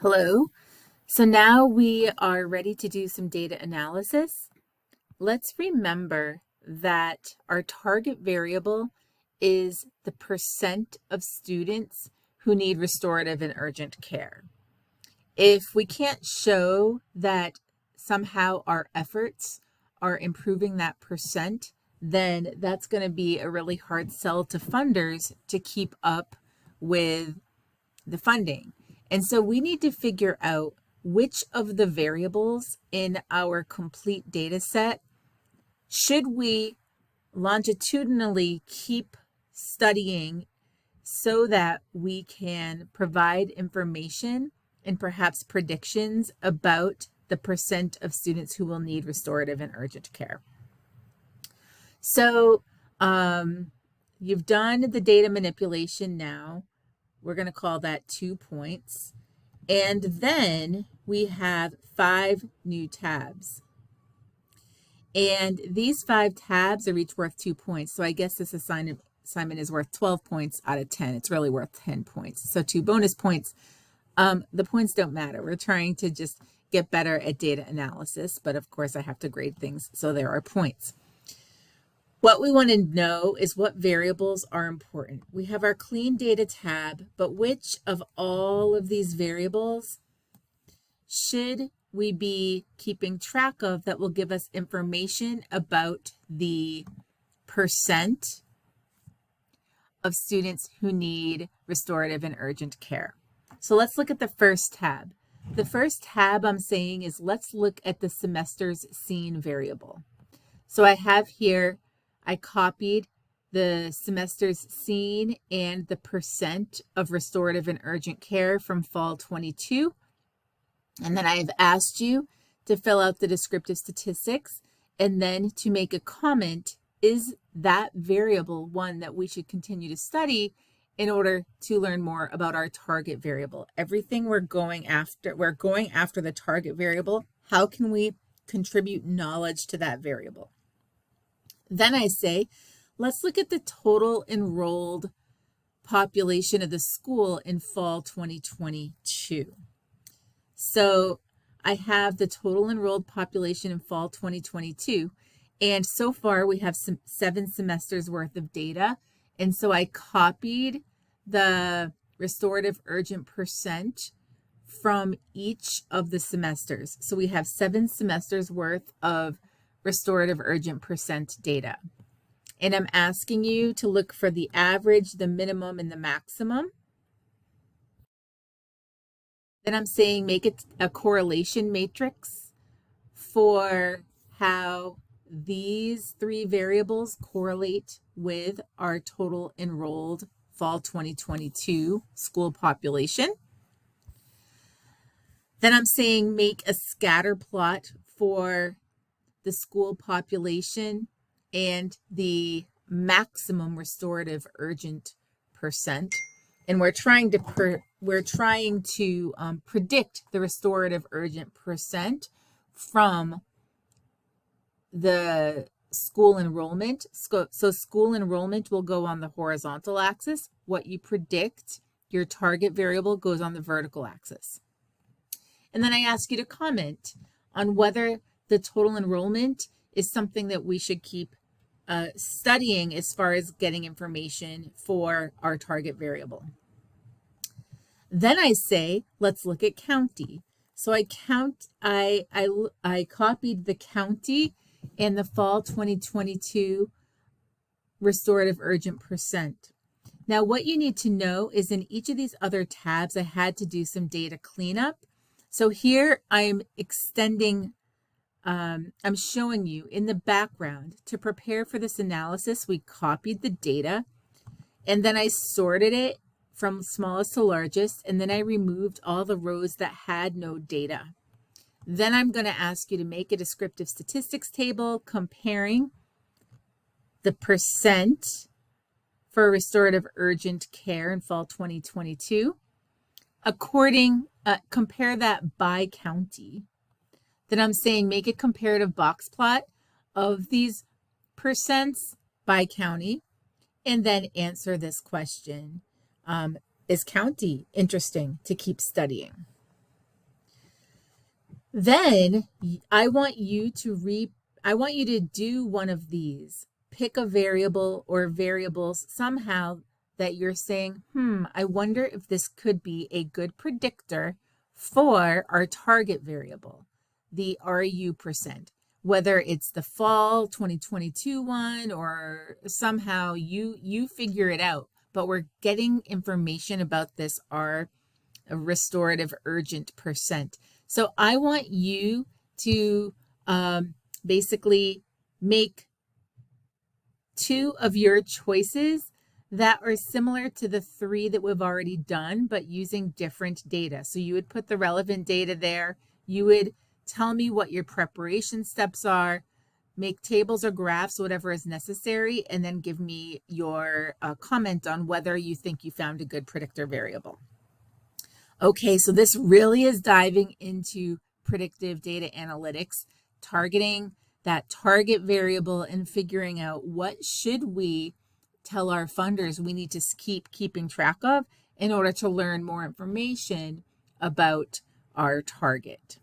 Hello. So now we are ready to do some data analysis. Let's remember that our target variable is the percent of students who need restorative and urgent care. If we can't show that somehow our efforts are improving that percent, then that's going to be a really hard sell to funders to keep up with the funding. And so we need to figure out which of the variables in our complete data set should we longitudinally keep studying so that we can provide information and perhaps predictions about the percent of students who will need restorative and urgent care. So you've done the data manipulation now. We're going to call that 2 points. And then we have 5 new tabs. And these 5 tabs are each worth 2 points. So I guess this assignment is worth 12 points out of 10. It's really worth 10 points. So 2 bonus points. The points don't matter. We're trying to just get better at data analysis. But of course, I have to grade things, so there are points. What we want to know is what variables are important. We have our clean data tab, but which of all of these variables should we be keeping track of that will give us information about the percent of students who need restorative and urgent care? So let's look at the first tab. The first tab I'm saying is let's look at the semester's seen variable. So I have here, I copied the semester's seen and the percent of restorative and urgent care from fall 22. And then I have asked you to fill out the descriptive statistics and then to make a comment, is that variable one that we should continue to study in order to learn more about our target variable? Everything we're going after the target variable. How can we contribute knowledge to that variable? Then I say, let's look at the total enrolled population of the school in fall 2022. So I have the total enrolled population in fall 2022. And so far we have 7 semesters worth of data. And so I copied the restorative urgent percent from each of the semesters. So we have 7 semesters worth of restorative urgent percent data. And I'm asking you to look for the average, the minimum, and the maximum. Then I'm saying make it a correlation matrix for how these 3 variables correlate with our total enrolled fall 2022 school population. Then I'm saying make a scatter plot for the school population and the maximum restorative urgent percent. And we're trying to predict the restorative urgent percent from the school enrollment. So school enrollment will go on the horizontal axis. What you predict, your target variable, goes on the vertical axis. And then I ask you to comment on whether the total enrollment is something that we should keep studying as far as getting information for our target variable. Then I say, let's look at county. So I copied the county and the fall 2022 restorative urgent percent. Now what you need to know is in each of these other tabs, I had to do some data cleanup. So here I'm extending, I'm showing you in the background to prepare for this analysis, we copied the data and then I sorted it from smallest to largest, and then I removed all the rows that had no data. Then I'm going to ask you to make a descriptive statistics table comparing the percent for restorative urgent care in fall 2022. Compare that by county. Then I'm saying make a comparative box plot of these percents by county, and then answer this question. Is county interesting to keep studying? Then I want you to do one of these. Pick a variable or variables somehow that you're saying, I wonder if this could be a good predictor for our target variable, the RU percent. Whether it's the fall 2022 one or somehow you figure it out, but we're getting information about this R, a restorative urgent percent. So I want you to basically make two of your choices that are similar to the three that we've already done, but using different data. So you would put the relevant data there. You would tell me what your preparation steps are, make tables or graphs, whatever is necessary, and then give me your comment on whether you think you found a good predictor variable. Okay, so this really is diving into predictive data analytics, targeting that target variable and figuring out what should we tell our funders we need to keep keeping track of in order to learn more information about our target.